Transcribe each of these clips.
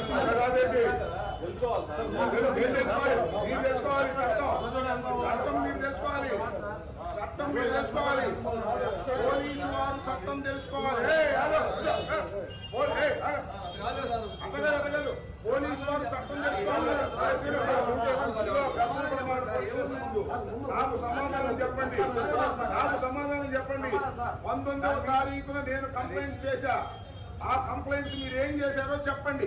చట్టం మీరు తెలుసుకోవాలి. పోలీసు వారు చట్టం తెలుసుకోవాలి. అడగదు పోలీసు వారు చట్టం తెలుసుకోవాలి. నాకు సమాధానం చెప్పండి. 19వ తారీఖున నేను కంప్లైంట్ చేశా. ఆ కంప్లైంట్స్ మీరు ఏం చేశారో చెప్పండి.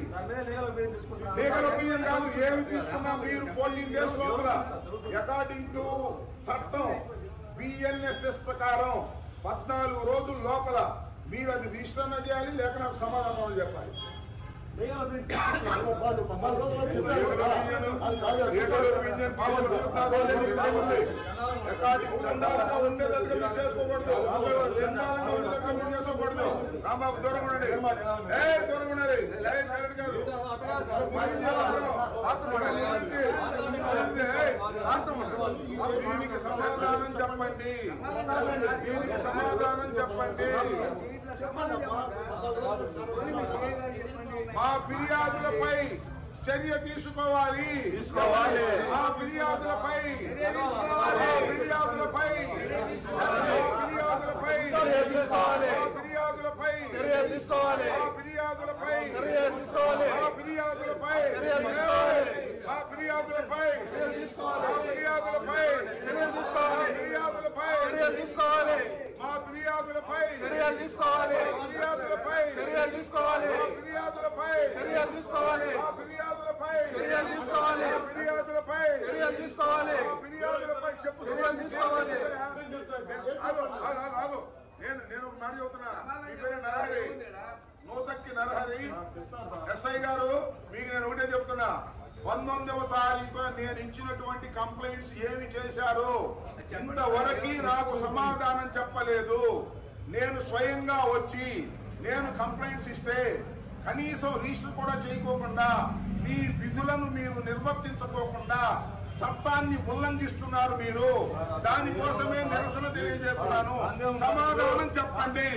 లీగల్ ఒపీనియన్ కాదు, ఏమి తీసుకున్నా మీరు 14 days లోపల అకార్డింగ్ టు చట్టం BNSS ప్రకారం 14 రోజుల లోపల మీరు అది రిజిస్టర్ చేయాలి, లేక నాకు సమాధానం చెప్పాలి. చండాలంగా ఉండేదట్టుగా చేసుకోకూడదు. రాంబాబు దూరం ఉండండి, దూరం ఉండాలి. కాదు దీనికి సమాధానం చెప్పండి. మా ఫిర్యాదులపై చర్య తీసుకోవాలి. మా ఫిర్యాదులపై నేను ఒక మాట చెబుతున్నా. నూతక్కి నరహరి ఎస్ఐ గారు, మీకు నేను ఒకటే చెప్తున్నా. 19వ తారీఖున నేను ఇచ్చినటువంటి కంప్లైంట్స్ ఏమి చేశారో ఇంతవరకు నాకు సమాధానం చెప్పలేదు. నేను స్వయంగా వచ్చి నేను కంప్లైంట్స్ ఇస్తే కనీసం రిజిస్టర్ కూడా చేయకోకుండా మీ విధులను మీరు నిర్వర్తించుకోకుండా చట్టాన్ని ఉల్లంఘిస్తున్నారు మీరు. దానికోసమే నిరసన తెలియజేస్తున్నాను. సమాధానం చెప్పండి.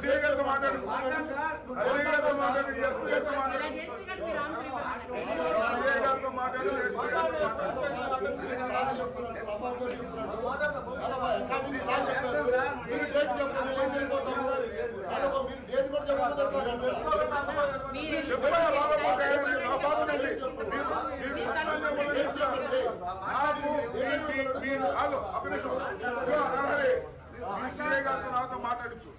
చేయగలతో మాట్లాడు నాతో మాట్లాడచ్చు.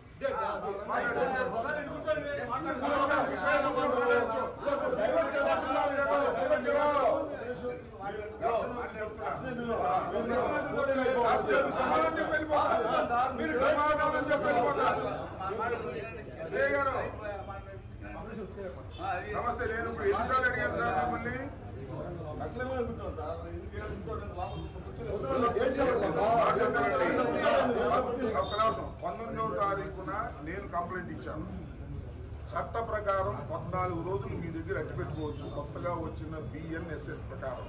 సమాధానం చెప్పి వెళ్ళిపోతారు. మీరు సమాధానం చెప్పి వెళ్ళిపోతారు. నమస్తే. నేను ఇప్పుడు ఎన్నిసార్లు అడిగాను సార్ మిమ్మల్ని? 19వ తారీఖున నేను కంప్లైంట్ ఇచ్చాను. చట్ట ప్రకారం 14 రోజులు మీ దగ్గర అట్టి పెట్టుకోవచ్చు. కొత్తగా వచ్చిన BNSS ప్రకారం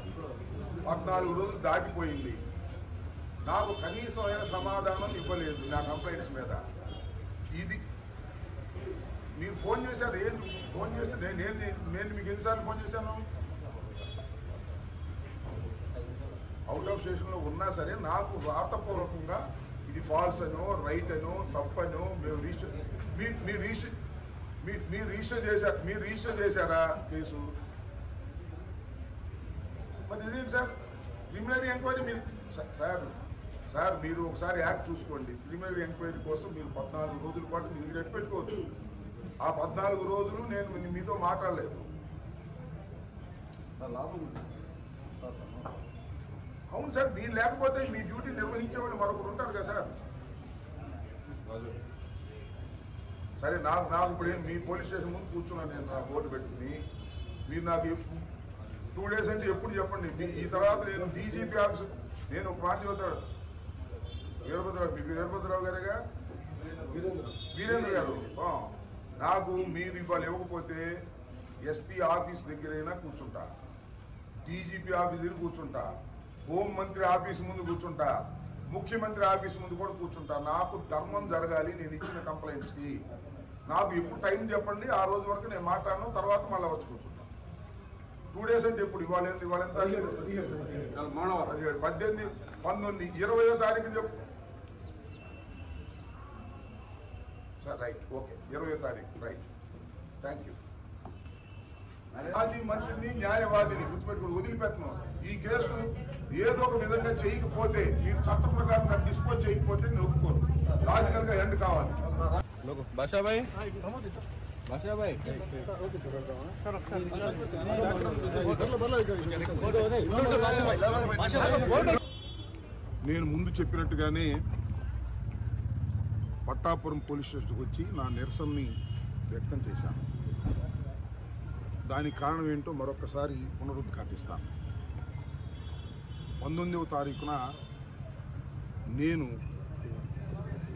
14 రోజులు దాటిపోయింది. నాకు కనీసమైన సమాధానం ఇవ్వలేదు నా కంప్లైంట్స్ మీద. ఇది మీరు ఫోన్ చేశారు. ఏం ఫోన్ చేస్తే నేను మీకు ఎన్నిసార్లు ఫోన్ చేశాను? అవుట్ ఆఫ్ స్టేషన్లో ఉన్నా సరే నాకు రాతపూర్వకంగా ఇది ఫాల్స్ అనో రైట్ అనో తప్పనో మేము రిజిస్టర్ చేశారా కేసు? మరి ఇదేంటి సార్ ప్రిలిమినరీ ఎంక్వైరీ? మీరు సార్ మీరు ఒకసారి యాక్ట్ చూసుకోండి. ప్రిలిమినరీ ఎంక్వైరీ కోసం మీరు 14 రోజుల పాటు మీ దగ్గర పెట్టుకోవచ్చు. ఆ 14 రోజులు నేను మీతో మాట్లాడలేదు. అవును సార్, మీరు లేకపోతే మీ డ్యూటీ నిర్వహించేవాళ్ళు మరొకరు ఉంటారు కదా సార్. సరే, నాకు ఇప్పుడు మీ పోలీస్ స్టేషన్ ముందు కూర్చున్నాను నేను నా బోర్డు పెట్టుకుని. మీరు నాకు 2 days అంటే ఎప్పుడు చెప్పండి. ఈ తర్వాత నేను DGP ఆఫీస్ నేను ఒక మాట చెబుతాడు. వీరభద్రరావు గారేగా, వీరేంద్ర గారు, నాకు మీరు ఇవాళ ఇవ్వకపోతే SP ఆఫీస్ దగ్గరైనా కూర్చుంటా, DGP ఆఫీస్ దగ్గర కూర్చుంటా, హోంమంత్రి ఆఫీస్ ముందు కూర్చుంటా, ముఖ్యమంత్రి ఆఫీస్ ముందు కూడా కూర్చుంటా. నాకు ధర్మం జరగాలి. నేను ఇచ్చిన కంప్లైంట్స్కి నాకు ఎప్పుడు టైం చెప్పండి. ఆ రోజు వరకు నేను మాట్లాడను, తర్వాత మళ్ళీ వచ్చి కూర్చుంటాను. 2 days అంటే ఇప్పుడు ఇవాళ ఎంత 17, 18, 19, 20వ తారీఖుని చెప్పు సార్. రైట్, ఓకే, 20వ తారీఖు. Right, thank you. మాజీ మంత్రిని న్యాయవాదిని గుర్తుపెట్టుకుని వదిలిపెట్టను. ఈ కేసు ఏదో ఒక విధంగా చేయకపోతే, మీరు చట్ట ప్రకారంగా డిస్పోజ్ చేయకపోతే నేను ఒప్పుకోను. లాజికల్ గా ఎండ్ కావాలి. నేను ముందు చెప్పినట్టుగానే పట్టాపురం పోలీస్ స్టేషన్కి వచ్చి నా నిరసనని వ్యక్తం చేశాను. దానికి కారణం ఏంటో మరొకసారి పునరుద్ఘాటిస్తాను. 19వ తారీఖున నేను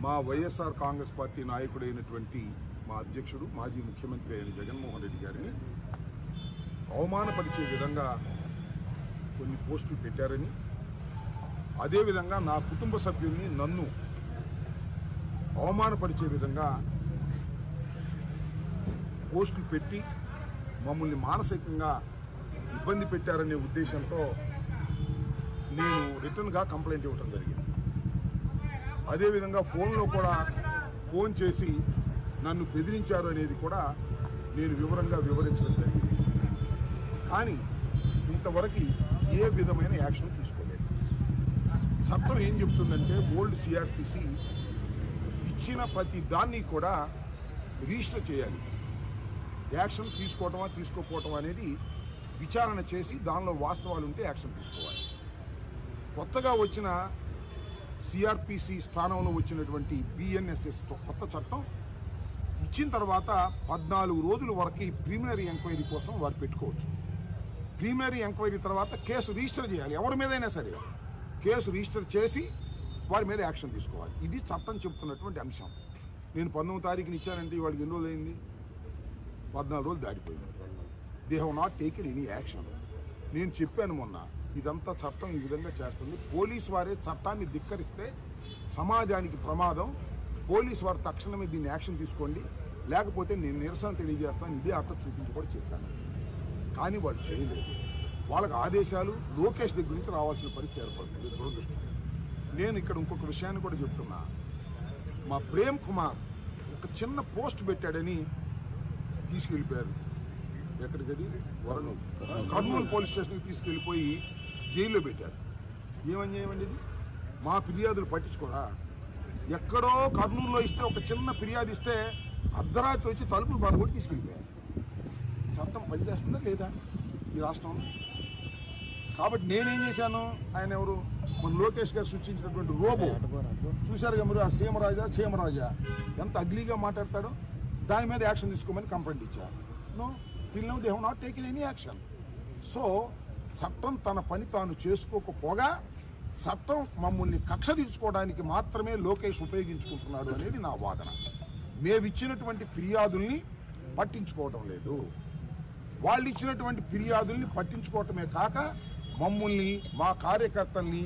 మా వైఎస్ఆర్ కాంగ్రెస్ పార్టీ నాయకుడైనటువంటి మా అధ్యక్షుడు మాజీ ముఖ్యమంత్రి అయిన జగన్మోహన్ రెడ్డి గారిని అవమానపరిచే విధంగా కొన్ని పోస్టులు పెట్టారని, అదేవిధంగా నా కుటుంబ సభ్యుల్ని నన్ను అవమానపరిచే విధంగా పోస్టులు పెట్టి మమ్మల్ని మానసికంగా ఇబ్బంది పెట్టారనే ఉద్దేశంతో నేను రిటర్న్గా కంప్లైంట్ ఇవ్వడం జరిగింది. అదేవిధంగా ఫోన్లో కూడా ఫోన్ చేసి నన్ను బెదిరించారు అనేది కూడా నేను వివరంగా వివరించడం జరిగింది. కానీ ఇంతవరకు ఏ విధమైన యాక్షన్ తీసుకోలేదు. చట్టం ఏం చెప్తుందంటే ఓల్డ్ సిఆర్పిసి ఇచ్చిన ప్రతి దాన్ని కూడా రిజిస్టర్ చేయాలి. యాక్షన్ తీసుకోవటమా తీసుకోకపోవటం అనేది విచారణ చేసి దానిలో వాస్తవాలు ఉంటే యాక్షన్ తీసుకోవాలి. కొత్తగా వచ్చిన సిఆర్పిసి స్థానంలో వచ్చినటువంటి బిఎన్ఎస్ఎస్ కొత్త చట్టం ఇచ్చిన తర్వాత 14 రోజుల వరకు ప్రిలిమినరీ ఎంక్వైరీ కోసం వారు పెట్టుకోవచ్చు. ప్రిలిమినరీ ఎంక్వైరీ తర్వాత కేసు రిజిస్టర్ చేయాలి. ఎవరి మీదైనా సరే కేసు రిజిస్టర్ చేసి వారి మీద యాక్షన్ తీసుకోవాలి. ఇది చట్టం చెప్తున్నటువంటి అంశం. నేను 19వ తారీఖున ఇచ్చానంటే వాళ్ళకి ఎన్ని రోజులు అయింది? 14 రోజులు దాటిపోయింది. They have not taken any action. నేను చెప్పాను మొన్న, ఇదంతా చట్టం ఈ విధంగా చేస్తుంది. పోలీసు వారే చట్టాన్ని ధిక్కరిస్తే సమాజానికి ప్రమాదం. పోలీసు వారు తక్షణమే దీన్ని యాక్షన్ తీసుకోండి, లేకపోతే నేను నిరసన తెలియజేస్తాను, ఇదే అర్థం చూపించి కూడా చెప్పాను. కానీ వాళ్ళు చేయలేదు. వాళ్ళకి ఆదేశాలు లోకేష్ దగ్గర నుంచి రావాల్సిన పరిస్థితి ఏర్పడుతుంది. దురదృష్టం. నేను ఇక్కడ ఇంకొక విషయాన్ని కూడా చెప్తున్నా. మా ప్రేమ్ కుమార్ ఒక చిన్న పోస్ట్ పెట్టాడని తీసుకెళ్ళిపోయారు. ఎక్కడికది? వరంగల్ కర్నూలు పోలీస్ స్టేషన్కి తీసుకెళ్ళిపోయి జైల్లో పెట్టారు. ఏమన్యాయమండి ఇది? మా ఫిర్యాదులు పట్టించుకోరా? ఎక్కడో కర్నూలులో ఇస్తే ఒక చిన్న ఫిర్యాదు ఇస్తే అర్ధరాత్రి వచ్చి తలుపులు పడగొట్టి తీసుకెళ్ళిపోయారు. చట్టం పనిచేస్తుందా లేదా ఈ రాష్ట్రంలో? కాబట్టి నేనేం చేశాను, ఆయన ఎవరు మన లోకేష్ గారు సృష్టించినటువంటి రోబో చూశారుగా మీరు, ఆ చీమరాజా ఎంత అగ్లీగా మాట్లాడతాడో, దాని మీద యాక్షన్ తీసుకోమని కంప్లైంట్ ఇచ్చారు. No, till now they have not taken any action. So చట్టం తన పని తాను చేసుకోకపోగా చట్టం మమ్మల్ని కక్ష తీర్చుకోవడానికి మాత్రమే లోకేష్ ఉపయోగించుకుంటున్నాడు అనేది నా వాదన. మేమిచ్చినటువంటి ఫిర్యాదుల్ని పట్టించుకోవటం లేదు. వాళ్ళు ఇచ్చినటువంటి ఫిర్యాదుల్ని పట్టించుకోవటమే కాక మమ్మల్ని, మా కార్యకర్తల్ని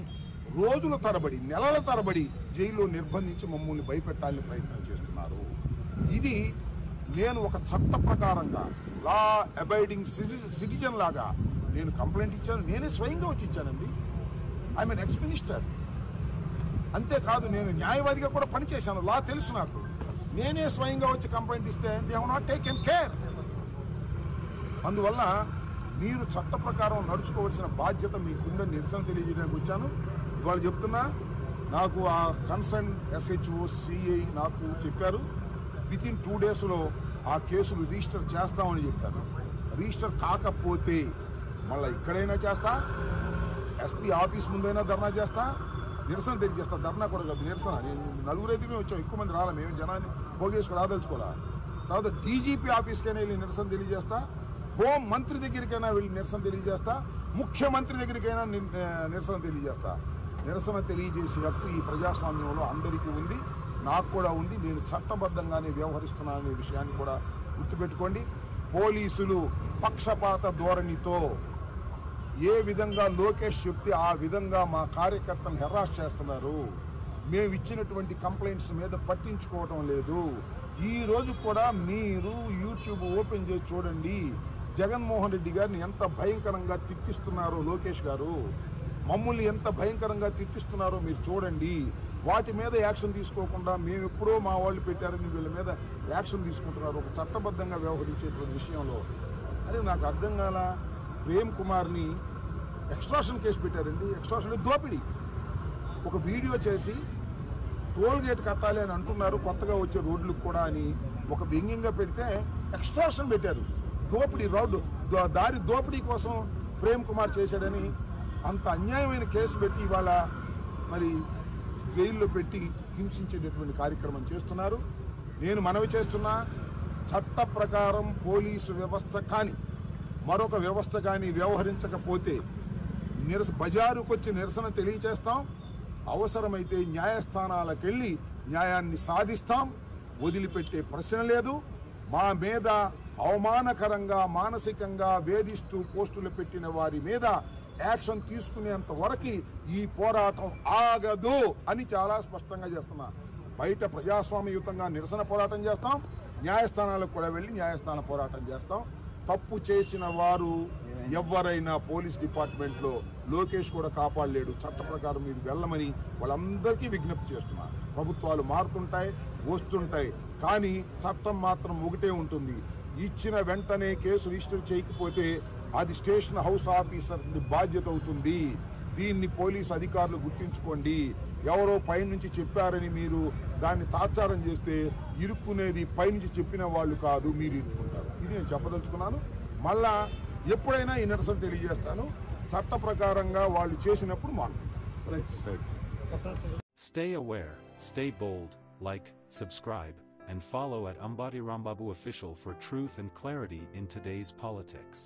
రోజుల తరబడి, నెలల తరబడి జైల్లో నిర్బంధించి మమ్మల్ని భయపెట్టాలని ప్రయత్నం చేస్తున్నారు. ఇది నేను ఒక చట్ట ప్రకారంగా లా అబైడింగ్ సిటిజన్ లాగా నేను కంప్లైంట్ ఇచ్చాను. నేనే స్వయంగా వచ్చి ఇచ్చానండి. I'm N ex minister. అంతేకాదు నేను న్యాయవాదిగా కూడా పనిచేశాను. లా తెలుసు నాకు. నేనే స్వయంగా వచ్చి కంప్లైంట్ ఇస్తే they have not taken care. అందువల్ల మీరు చట్ట ప్రకారం నడుచుకోవాల్సిన బాధ్యత మీకుందని నిరసన తెలియజేయడానికి వచ్చాను. ఇవాళ చెప్తున్నా, నాకు ఆ కన్సర్న్ ఎస్హెచ్ఓ సిఐ నాకు చెప్పారు వితిన్ 2 daysలో ఆ కేసులు రిజిస్టర్ చేస్తామని చెప్పారు. రిజిస్టర్ కాకపోతే మళ్ళీ ఇక్కడైనా చేస్తా, ఎస్పీ ఆఫీస్ ముందైనా ధర్నా చేస్తా, నిరసన తెలియజేస్తా. ధర్నా కూడా కాదు, నిరసన. నేను 4 అయితే మేము వచ్చాం, ఎక్కువ మంది రాలే, మేము జనాన్ని పోగేసుకు రాదలుచుకోవాలా. తర్వాత డీజీపీ ఆఫీస్కైనా వెళ్ళి నిరసన తెలియజేస్తా, హోం మంత్రి దగ్గరికైనా వెళ్ళి నిరసన తెలియజేస్తా, ముఖ్యమంత్రి దగ్గరికైనా నిరసన తెలియజేస్తా. నిరసన తెలియజేసే హక్కు ఈ ప్రజాస్వామ్యంలో అందరికీ ఉంది, నాకు కూడా ఉంది. నేను చట్టబద్ధంగానే వ్యవహరిస్తున్నాననే విషయాన్ని కూడా గుర్తుపెట్టుకోండి. పోలీసులు పక్షపాత ధోరణితో ఏ విధంగా లోకేష్ చెప్తే ఆ విధంగా మా కార్యకర్తలను హెరాస్ చేస్తున్నారు. మేము ఇచ్చినటువంటి కంప్లైంట్స్ మీద పట్టించుకోవటం లేదు. ఈ రోజు కూడా మీరు యూట్యూబ్ ఓపెన్ చేసి చూడండి, జగన్మోహన్ రెడ్డి గారిని ఎంత భయంకరంగా తిట్టిస్తున్నారో లోకేష్ గారు, మమ్మల్ని ఎంత భయంకరంగా తిట్టిస్తున్నారో మీరు చూడండి. వాటి మీద యాక్షన్ తీసుకోకుండా మేము ఎప్పుడో మా వాళ్ళు పెట్టారని వీళ్ళ మీద యాక్షన్ తీసుకుంటున్నారు ఒక చట్టబద్ధంగా వ్యవహరించేటువంటి విషయంలో. అని నాకు అర్థం కాల. ప్రేమ్ కుమార్ని ఎక్స్ట్రాషన్ కేసు పెట్టారండి. ఎక్స్ట్రాషన్ దోపిడీ. ఒక వీడియో చేసి టోల్ గేట్ కట్టాలి అని అంటున్నారు కొత్తగా వచ్చే రోడ్లకు కూడా అని ఒక వ్యంగ్యంగా పెడితే ఎక్స్ట్రాషన్ పెట్టారు. దోపిడీ, రోడ్డు దారి దోపిడీ కోసం ప్రేమ్ కుమార్ చేశాడని అంత అన్యాయమైన కేసు పెట్టి ఇవాళ మరి జైల్లో పెట్టి హింసించేటటువంటి కార్యక్రమం చేస్తున్నారు. నేను మనవి చేస్తున్నా, చట్ట ప్రకారం పోలీసు వ్యవస్థ కానీ మరొక వ్యవస్థ కానీ వ్యవహరించకపోతే బజారుకు వచ్చి నిరసన తెలియచేస్తాం. అవసరమైతే న్యాయస్థానాలకు వెళ్ళి న్యాయాన్ని సాధిస్తాం. వదిలిపెట్టే ప్రశ్న లేదు. మా మీద అవమానకరంగా మానసికంగా వేధిస్తూ పోస్టులు పెట్టిన వారి మీద యాక్షన్ తీసుకునేంత వరకు ఈ పోరాటం ఆగదు అని చాలా స్పష్టంగా చేస్తున్నా. బయట ప్రజాస్వామ్యయుతంగా నిరసన పోరాటం చేస్తాం, న్యాయస్థానాలకు కూడా వెళ్ళి న్యాయస్థాన పోరాటం చేస్తాం. తప్పు చేసిన వారు ఎవరైనా పోలీస్ డిపార్ట్మెంట్లో లోకేష్ కూడా కాపాడలేడు. చట్ట ప్రకారం మీరు వెళ్ళమని వాళ్ళందరికీ విజ్ఞప్తి చేస్తున్నా. ప్రభుత్వాలు మారుతుంటాయి, వస్తుంటాయి, కానీ చట్టం మాత్రం ఒకటే ఉంటుంది. ఇచ్చిన వెంటనే కేసు రిజిస్టర్ చేయకపోతే అది స్టేషన్ హౌస్ ఆఫీసర్ బాధ్యత అవుతుంది. దీన్ని పోలీసు అధికారులు గుర్తించుకోండి. ఎవరో పైనుంచి చెప్పారని మీరు దాన్ని తాత్సారం చేస్తే ఇరుక్కునేది పైనుంచి చెప్పిన వాళ్ళు కాదు, మీరు ఇరుక్కుంటారు. ఇది నేను చెప్పదలుచుకున్నాను. మళ్ళా ఎప్పుడైనా ఈ నిరసన తెలియజేస్తాను. చట్ట ప్రకారంగా వాళ్ళు చేసినప్పుడు మాట్లాడతాను. Stay aware, stay bold, like, subscribe, and follow at Ambati Rambabu Official for truth and clarity in today's politics.